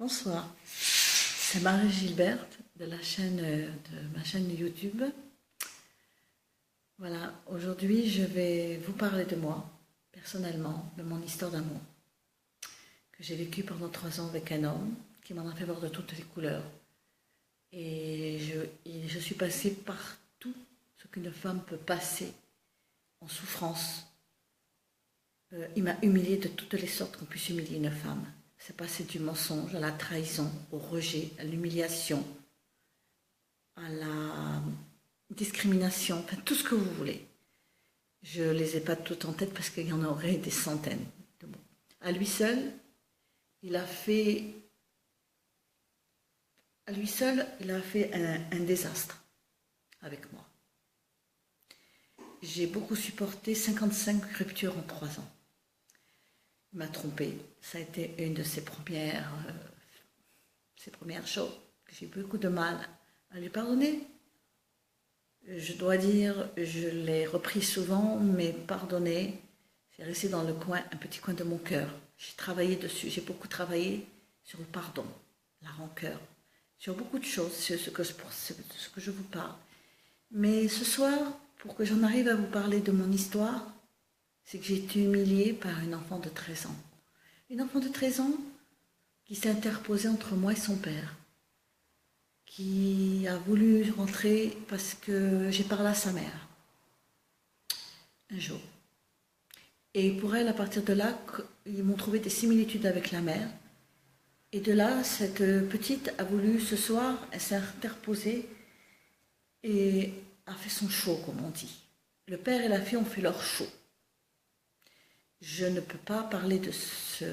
Bonsoir, c'est Marie-Gilberte de ma chaîne YouTube. Voilà, aujourd'hui je vais vous parler de moi, personnellement, de mon histoire d'amour que j'ai vécue pendant 3 ans avec un homme qui m'en a fait voir de toutes les couleurs. Et je suis passée par tout ce qu'une femme peut passer en souffrance. Il m'a humiliée de toutes les sortes qu'on puisse humilier une femme. C'est passé du mensonge à la trahison, au rejet, à l'humiliation, à la discrimination, enfin tout ce que vous voulez. Je ne les ai pas toutes en tête parce qu'il y en aurait des centaines de mots. À lui seul, il a fait un désastre avec moi. J'ai beaucoup supporté 55 ruptures en 3 ans. Il m'a trompée. Ça a été une de ses premières choses que j'ai eu beaucoup de mal à lui pardonner. Je dois dire, je l'ai repris souvent, mais pardonner, c'est resté dans le coin, un petit coin de mon cœur. J'ai travaillé dessus, j'ai beaucoup travaillé sur le pardon, la rancœur, sur beaucoup de choses, sur ce que je vous parle. Mais ce soir, pour que j'en arrive à vous parler de mon histoire, c'est que j'ai été humiliée par une enfant de 13 ans. Une enfant de 13 ans qui s'est interposée entre moi et son père, qui a voulu rentrer parce que j'ai parlé à sa mère, un jour. Et pour elle, à partir de là, ils m'ont trouvé des similitudes avec la mère. Et de là, cette petite a voulu, ce soir, elle s'est interposée et a fait son show, comme on dit. Le père et la fille ont fait leur show. Je ne peux pas parler de ce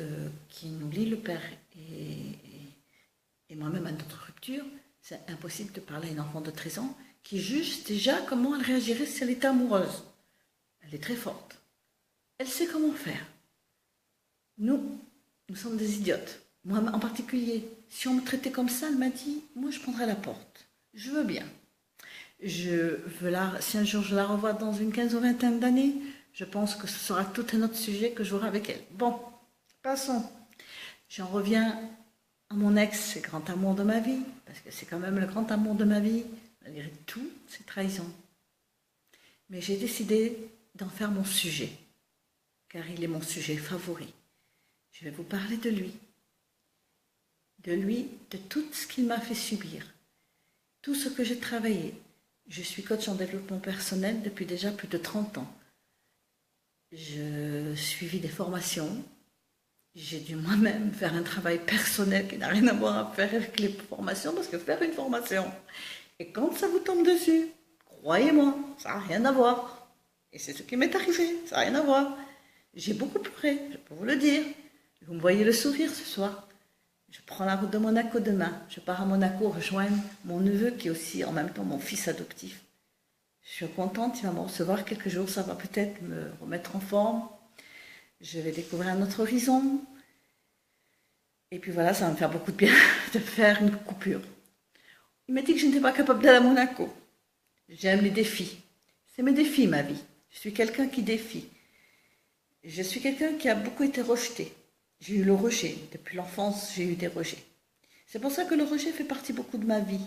qui nous lie, le père et moi-même à notre rupture. C'est impossible de parler à une enfant de 13 ans qui juge déjà comment elle réagirait si elle était amoureuse. Elle est très forte. Elle sait comment faire. Nous sommes des idiotes. Moi en particulier, si on me traitait comme ça, elle m'a dit, moi je prendrais la porte. Je veux bien. Si un jour je la revois dans une 15 ou 20 d'années, je pense que ce sera tout un autre sujet que j'aurai avec elle. Bon, passons. J'en reviens à mon ex, c'est le grand amour de ma vie, parce que c'est quand même le grand amour de ma vie, malgré tout, c'est trahison. Mais j'ai décidé d'en faire mon sujet, car il est mon sujet favori. Je vais vous parler de lui, de tout ce qu'il m'a fait subir, tout ce que j'ai travaillé. Je suis coach en développement personnel depuis déjà plus de 30 ans. J'ai suivi des formations. J'ai dû moi-même faire un travail personnel qui n'a rien à voir à faire avec les formations, parce que faire une formation, et quand ça vous tombe dessus, croyez-moi, ça n'a rien à voir. Et c'est ce qui m'est arrivé, ça n'a rien à voir. J'ai beaucoup pleuré, je peux vous le dire. Vous me voyez le sourire ce soir. Je prends la route de Monaco demain. Je pars à Monaco rejoindre mon neveu qui est aussi en même temps mon fils adoptif. Je suis contente, il va me recevoir quelques jours, ça va peut-être me remettre en forme. Je vais découvrir un autre horizon. Et puis voilà, ça va me faire beaucoup de bien de faire une coupure. Il m'a dit que je n'étais pas capable d'aller à Monaco. J'aime les défis. C'est mes défis, ma vie. Je suis quelqu'un qui défie. Je suis quelqu'un qui a beaucoup été rejeté. J'ai eu le rejet. Depuis l'enfance, j'ai eu des rejets. C'est pour ça que le rejet fait partie beaucoup de ma vie.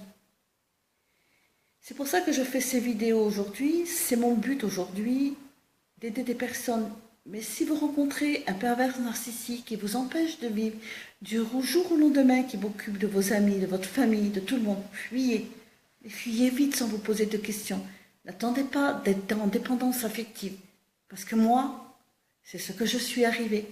C'est pour ça que je fais ces vidéos aujourd'hui. C'est mon but aujourd'hui, d'aider des personnes. Mais si vous rencontrez un pervers narcissique qui vous empêche de vivre du jour au lendemain, qui s'occupe de vos amis, de votre famille, de tout le monde, fuyez. Et fuyez vite sans vous poser de questions. N'attendez pas d'être en dépendance affective. Parce que moi, c'est ce que je suis arrivée.